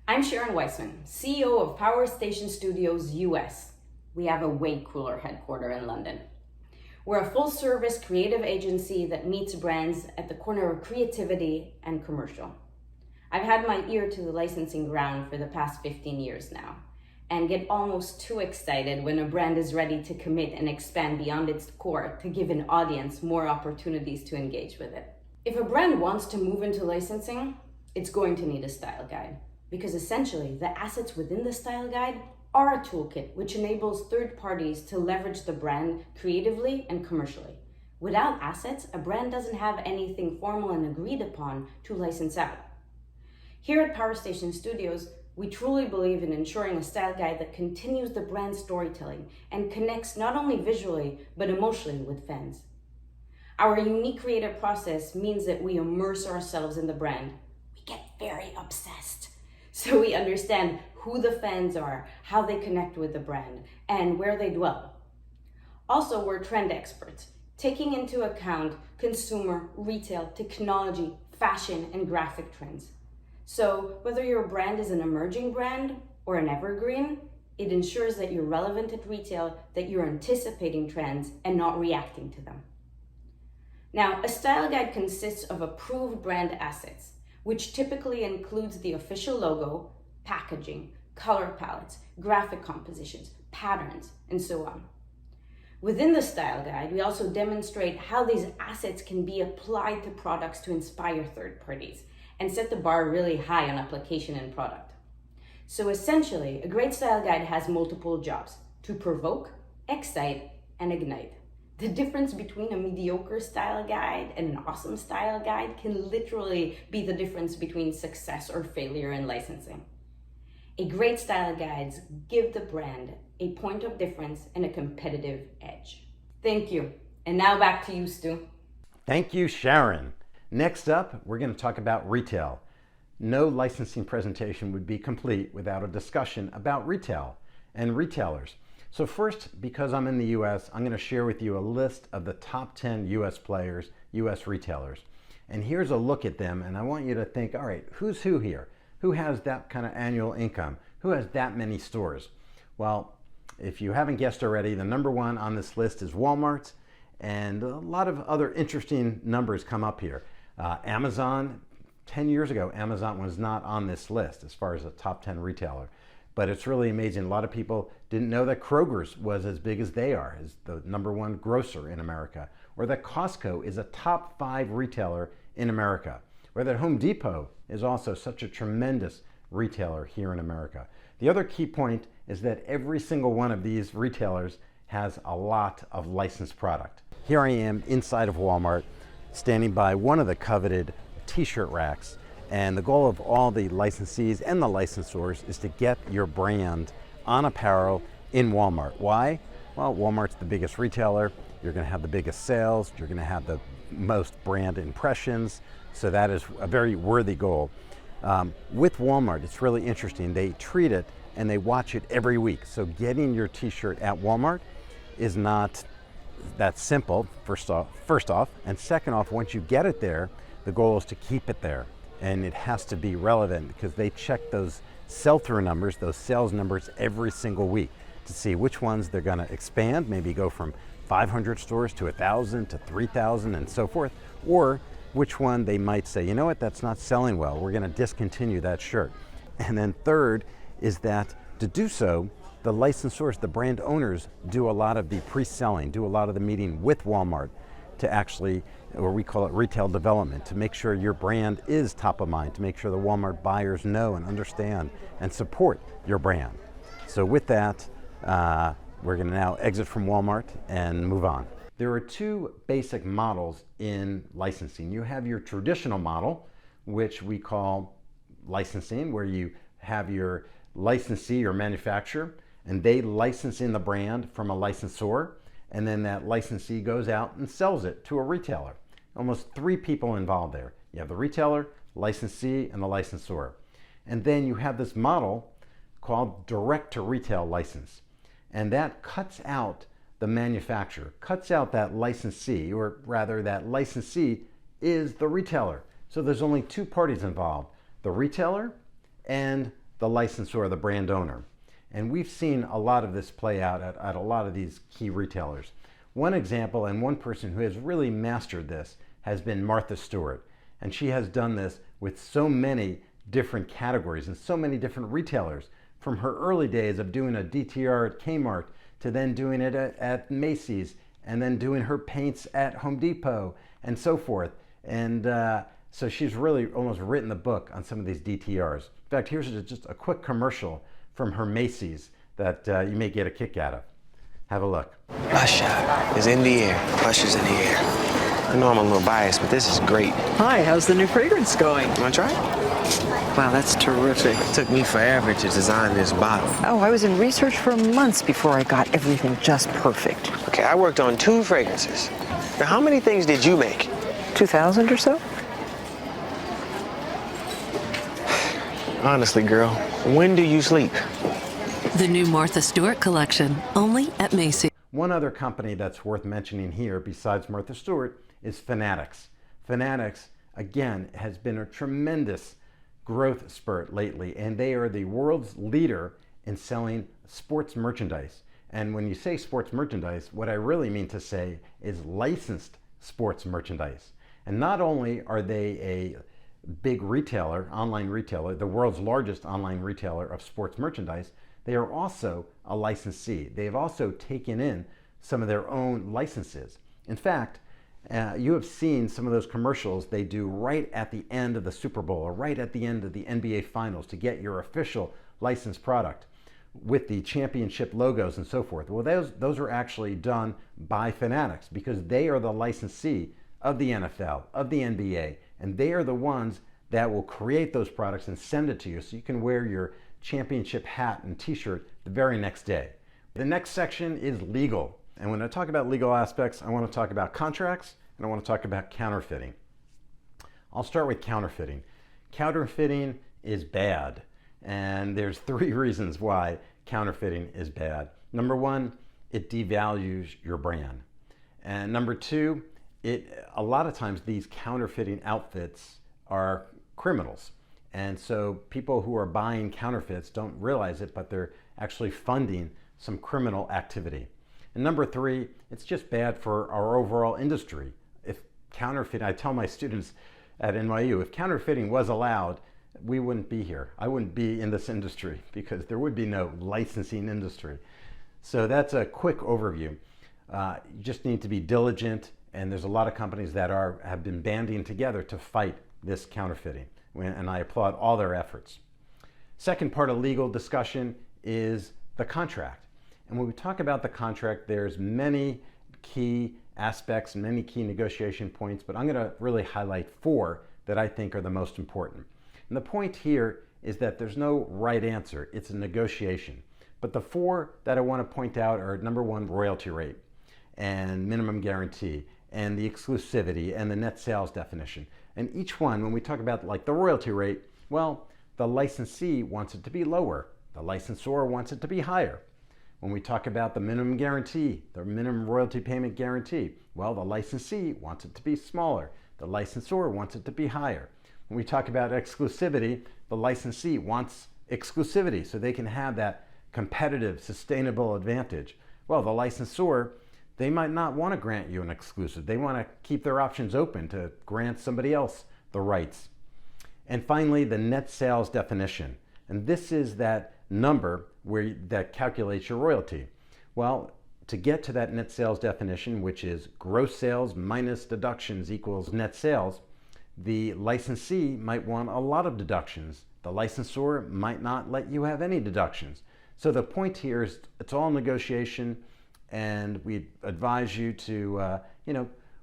I'm Sharon Weisman, CEO of Powerstation Studios US. We have a way cooler headquarters in London. We're a full-service creative agency that meets brands at the corner of creativity and commercial. I've had my ear to the licensing ground for the past 15 years now, and get almost too excited when a brand is ready to commit and expand beyond its core to give an audience more opportunities to engage with it. If a brand wants to move into licensing, it's going to need a style guide, because essentially the assets within the style guide are a toolkit which enables third parties to leverage the brand creatively and commercially. Without assets, a brand doesn't have anything formal and agreed upon to license out. Here at Powerstation Studios, we truly believe in ensuring a style guide that continues the brand storytelling and connects not only visually, but emotionally with fans. Our unique creative process means that we immerse ourselves in the brand. We get very obsessed. So we understand who the fans are, how they connect with the brand, and where they dwell. Also, we're trend experts, taking into account consumer, retail, technology, fashion, and graphic trends. So whether your brand is an emerging brand or an evergreen, It ensures that you're relevant at retail, that you're anticipating trends and not reacting to them. Now, a style guide consists of approved brand assets, which typically includes the official logo, packaging, color palettes, graphic compositions, patterns, and so on. Within the style guide, we also demonstrate how these assets can be applied to products to inspire third parties and set the bar really high on application and product. So essentially, a great style guide has multiple jobs: to provoke, excite, and ignite. The difference between a mediocre style guide and an awesome style guide can literally be the difference between success or failure in licensing. A great style guides give the brand a point of difference and a competitive edge. Thank you. And now back to you, Stu. Thank you, Sharon. Next up, we're going to talk about retail. No licensing presentation would be complete without a discussion about retail and retailers. So first, because I'm in the US, I'm going to share with you a list of the top 10 US players, US retailers. And here's a look at them, and I want you to think, all right, who's who here? Who has that kind of annual income? Who has that many stores? Well, if you haven't guessed already, the number one on this list is Walmart, and a lot of other interesting numbers come up here. Amazon, 10 years ago, Amazon was not on this list as far as a top 10 retailer. But it's really amazing. A lot of people didn't know that Kroger's was as big as they are, as the number one grocer in America, or that Costco is a top 5 retailer in America, or that Home Depot is also such a tremendous retailer here in America. The other key point is that every single one of these retailers has a lot of licensed product. Here I am inside of Walmart, standing by one of the coveted t-shirt racks. And the goal of all the licensees and the licensors is to get your brand on apparel in Walmart. Why? Well, Walmart's the biggest retailer. You're going to have the biggest sales. You're going to have the most brand impressions. So that is a very worthy goal. With Walmart, it's really interesting. They treat it and they watch it every week. So getting your t-shirt at Walmart is not that simple, first off. And second off, once you get it there, the goal is to keep it there. And it has to be relevant because they check those sell-through numbers, those sales numbers every single week to see which ones they're going to expand, maybe go from 500 stores to 1,000 to 3,000 and so forth, or which one they might say, you know what, that's not selling well, we're going to discontinue that shirt. And then third is that to do so, the licensors, the brand owners, do a lot of the pre-selling, do a lot of the meeting with Walmart to actually, or we call it retail development, to make sure your brand is top of mind, to make sure the Walmart buyers know and understand and support your brand. So with that, we're going to now exit from Walmart and move on. There are two basic models in licensing. You have your traditional model, which we call licensing, where you have your licensee or manufacturer, and they license in the brand from a licensor, and then that licensee goes out and sells it to a retailer. Almost 3 people involved there. You have the retailer, licensee, and the licensor. And then you have this model called direct-to-retail license. And that cuts out the manufacturer, cuts out that licensee, or rather that licensee is the retailer. So there's only 2 parties involved, the retailer and the licensor, the brand owner. And we've seen a lot of this play out at a lot of these key retailers. One example, and one person who has really mastered this, has been Martha Stewart. And she has done this with so many different categories and so many different retailers, from her early days of doing a DTR at Kmart to then doing it at Macy's, and then doing her paints at Home Depot and so forth. And so she's really almost written the book on some of these DTRs. In fact, here's just a quick commercial from her Macy's that you may get a kick out of. Have a look. Usher is in the air. Usher's in the air. I know I'm a little biased, but this is great. Hi, how's the new fragrance going? You want to try it? Wow, that's terrific. It took me forever to design this bottle. Oh, I was in research for months before I got everything just perfect. Okay, I worked on 2 fragrances. Now, how many things did you make? 2,000 or so? Honestly, girl, when do you sleep? The new Martha Stewart collection, only at Macy's. One other company that's worth mentioning here besides Martha Stewart is Fanatics. Fanatics, again, has been a tremendous growth spurt lately, and they are the world's leader in selling sports merchandise. And when you say sports merchandise, what I really mean to say is licensed sports merchandise. And not only are they a big retailer, online retailer, the world's largest online retailer of sports merchandise, they are also a licensee. They have also taken in some of their own licenses. In fact, you have seen some of those commercials they do right at the end of the Super Bowl or right at the end of the NBA Finals to get your official licensed product with the championship logos and so forth. Well, those are actually done by Fanatics because they are the licensee of the NFL, of the NBA, and they are the ones that will create those products and send it to you so you can wear your championship hat and t-shirt the very next day. The next section is legal. And when I talk about legal aspects, I want to talk about contracts and I want to talk about counterfeiting. I'll start with counterfeiting. Counterfeiting is bad. And there's 3 reasons why counterfeiting is bad. Number 1, it devalues your brand. And number 2, a lot of times these counterfeiting outfits are criminals. And so people who are buying counterfeits don't realize it, but they're actually funding some criminal activity. And number 3, it's just bad for our overall industry. If counterfeiting, I tell my students at NYU, if counterfeiting was allowed, we wouldn't be here. I wouldn't be in this industry because there would be no licensing industry. So that's a quick overview. You just need to be diligent, and there's a lot of companies that have been banding together to fight this counterfeiting, and I applaud all their efforts. Second part of legal discussion is the contract. And when we talk about the contract, there's many key aspects and many key negotiation points, but I'm going to really highlight 4 that I think are the most important. And the point here is that there's no right answer. It's a negotiation. But the 4 that I want to point out are number 1, royalty rate and minimum guarantee and the exclusivity and the net sales definition. And each one, when we talk about like the royalty rate, well, the licensee wants it to be lower. The licensor wants it to be higher. When we talk about the minimum guarantee, the minimum royalty payment guarantee, well, the licensee wants it to be smaller. The licensor wants it to be higher. When we talk about exclusivity, the licensee wants exclusivity so they can have that competitive, sustainable advantage. Well, the licensor, they might not want to grant you an exclusive. They want to keep their options open to grant somebody else the rights. And finally, the net sales definition. And this is that number that calculates your royalty. Well, to get to that net sales definition, which is gross sales minus deductions equals net sales, the licensee might want a lot of deductions. The licensor might not let you have any deductions. So the point here is it's all negotiation, and we advise you to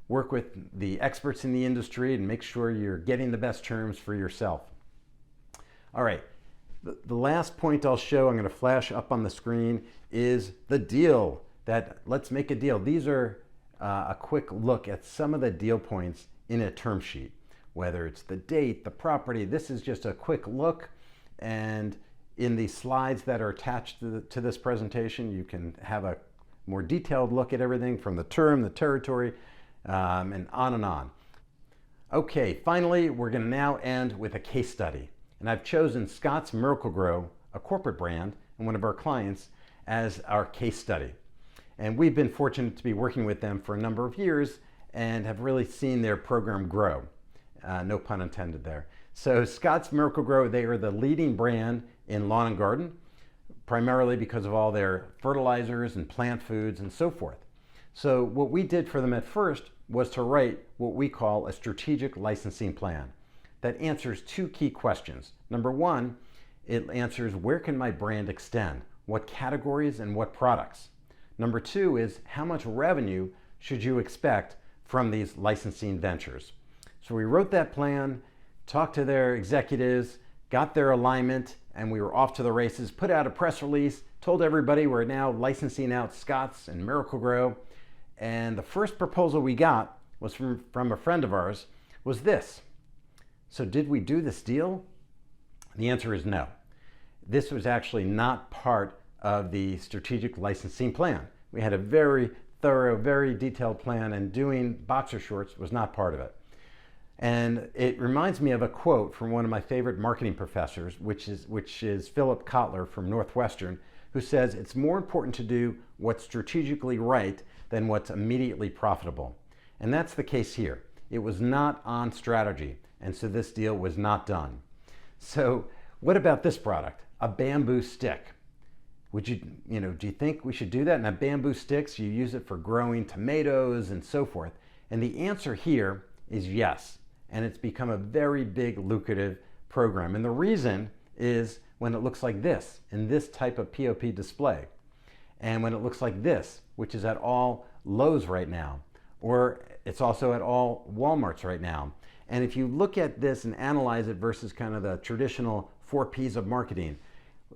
work with the experts in the industry and make sure you're getting the best terms for yourself. All right, the last point I'll show, I'm going to flash up on the screen, is the deal. Let's make a deal. These are a quick look at some of the deal points in a term sheet, whether it's the date, the property. This is just a quick look, and in the slides that are attached to this presentation, you can have a more detailed look at everything from the term, the territory, and on and on. Okay, finally, we're going to now end with a case study. And I've chosen Scott's Miracle-Gro, a corporate brand, and one of our clients, as our case study. And we've been fortunate to be working with them for a number of years and have really seen their program grow. No pun intended there. So Scott's Miracle-Gro, they are the leading brand in lawn and garden, primarily because of all their fertilizers and plant foods and so forth. So what we did for them at first was to write what we call a strategic licensing plan that answers 2 key questions. Number 1, it answers where can my brand extend? What categories and what products? Number 2 is how much revenue should you expect from these licensing ventures? So we wrote that plan, talked to their executives, got their alignment, and we were off to the races, put out a press release, told everybody we're now licensing out Scott's and Miracle-Gro. And the first proposal we got was from a friend of ours, was this. So did we do this deal? The answer is no. This was actually not part of the strategic licensing plan. We had a very thorough, very detailed plan, and doing boxer shorts was not part of it. And it reminds me of a quote from one of my favorite marketing professors, which is Philip Kotler from Northwestern, who says it's more important to do what's strategically right than what's immediately profitable. And that's the case here. It was not on strategy, and so this deal was not done. So what about this product? A bamboo stick. Would do you think we should do that? Now, bamboo sticks, you use it for growing tomatoes and so forth. And the answer here is yes. And it's become a very big, lucrative program. And the reason is when it looks like this, in this type of POP display. And when it looks like this, which is at all Lowe's right now, or it's also at all Walmarts right now. And if you look at this and analyze it versus kind of the traditional 4 Ps of marketing,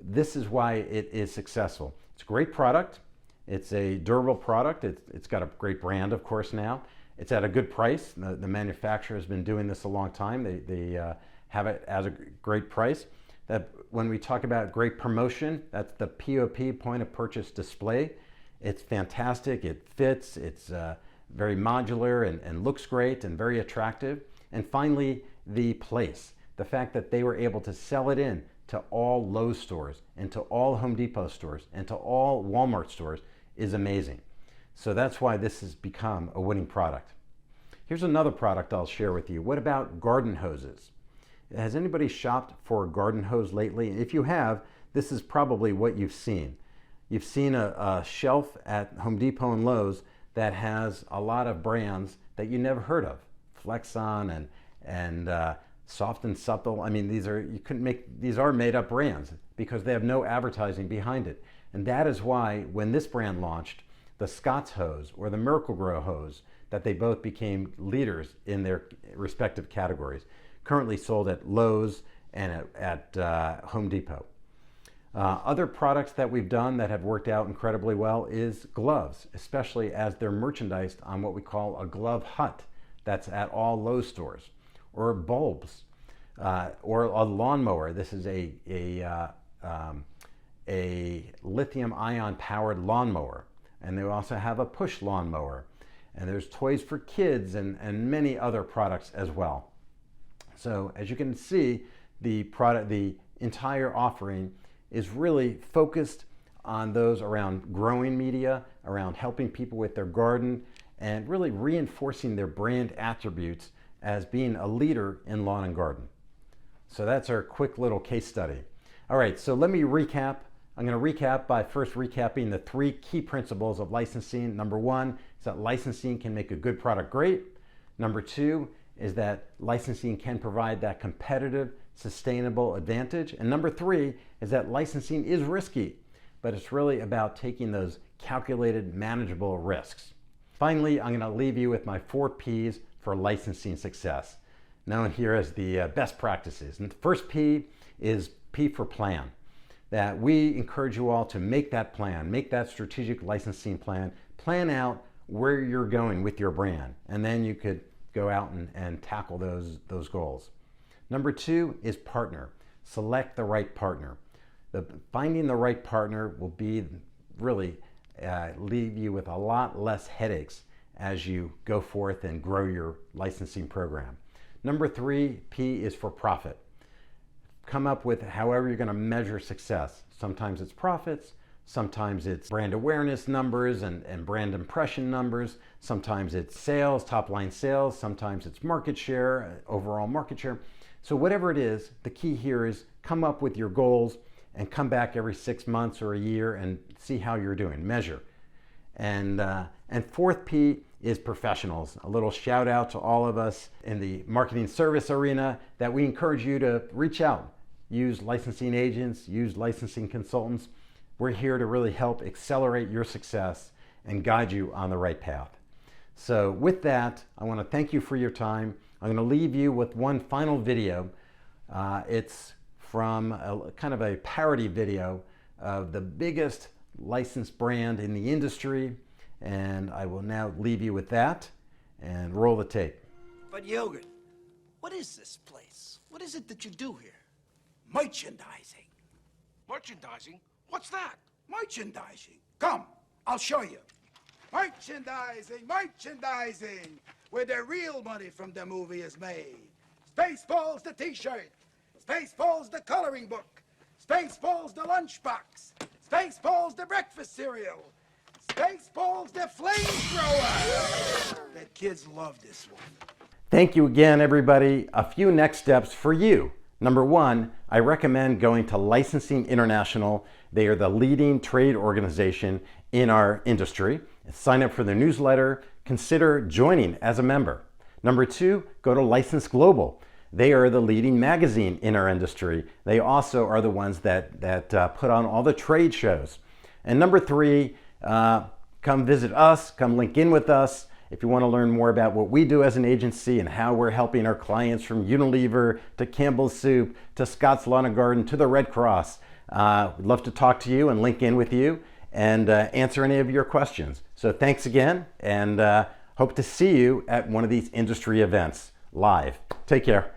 this is why it is successful. It's a great product. It's a durable product. It's got a great brand, of course, now. It's at a good price. The manufacturer has been doing this a long time. They have it at a great price. That when we talk about great promotion, that's the POP, point of purchase display. It's fantastic. It fits. It's very modular and looks great and very attractive. And finally, the place. The fact that they were able to sell it in to all Lowe's stores and to all Home Depot stores and to all Walmart stores is amazing. So that's why this has become a winning product. Here's another product I'll share with you. What about garden hoses? Has anybody shopped for a garden hose lately? If you have, this is probably what you've seen. You've seen a shelf at Home Depot and Lowe's that has a lot of brands that you never heard of. Flexon and Soft and Supple. I mean, these are made up brands because they have no advertising behind it. And that is why when this brand launched, the Scott's hose or the Miracle-Gro hose, that they both became leaders in their respective categories, currently sold at Lowe's and at Home Depot. Other products that we've done that have worked out incredibly well is gloves, especially as they're merchandised on what we call a glove hut. That's at all Lowe's stores. Or bulbs, or a lawnmower. This is a lithium-ion powered lawnmower. And they also have a push lawnmower. And there's toys for kids and many other products as well. So as you can see, the entire offering is really focused on those around growing media, around helping people with their garden, and really reinforcing their brand attributes as being a leader in lawn and garden. So that's our quick little case study. All right, so let me recap. I'm going to recap by first recapping the 3 key principles of licensing. Number 1 is that licensing can make a good product great. Number 2 is that licensing can provide that competitive, sustainable advantage. And number 3 is that licensing is risky, but it's really about taking those calculated, manageable risks. Finally, I'm going to leave you with my 4 Ps for licensing success, known here as the best practices. And the first P is P for plan. That we encourage you all to make that plan, make that strategic licensing plan, plan out where you're going with your brand, and then you could go out and tackle those goals. Number 2 is partner. Select the right partner. Finding the right partner will be really leave you with a lot less headaches as you go forth and grow your licensing program. Number 3, P is for profit. Come up with however you're going to measure success. Sometimes it's profits, sometimes it's brand awareness numbers and brand impression numbers, sometimes it's sales, top line sales, sometimes it's market share, overall market share. So whatever it is, the key here is come up with your goals and come back every 6 months or a year and see how you're doing, measure. And 4th P is professionals. A little shout out to all of us in the marketing service arena that we encourage you to reach out. Use licensing agents, use licensing consultants. We're here to really help accelerate your success and guide you on the right path. So with that, I want to thank you for your time. I'm going to leave you with one final video. It's from a kind of a parody video of the biggest licensed brand in the industry. And I will now leave you with that and roll the tape. But Yogurt, what is this place? What is it that you do here? Merchandising. Merchandising? What's that? Merchandising. Come, I'll show you. Merchandising, merchandising, where the real money from the movie is made. Spaceballs the t-shirt, Spaceballs the coloring book, Spaceballs the lunchbox, Spaceballs the breakfast cereal, Spaceballs the flamethrower. The kids love this one. Thank you again, everybody. A few next steps for you. Number one, I recommend going to Licensing International. They are the leading trade organization in our industry. Sign up for their newsletter. Consider joining as a member. Number two, go to License Global. They are the leading magazine in our industry. They also are the ones that put on all the trade shows. And number three, come visit us, come link in with us. If you want to learn more about what we do as an agency and how we're helping our clients from Unilever to Campbell's Soup to Scott's Lawn and Garden to the Red Cross, we'd love to talk to you and link in with you and answer any of your questions. So thanks again, and hope to see you at one of these industry events live. Take care.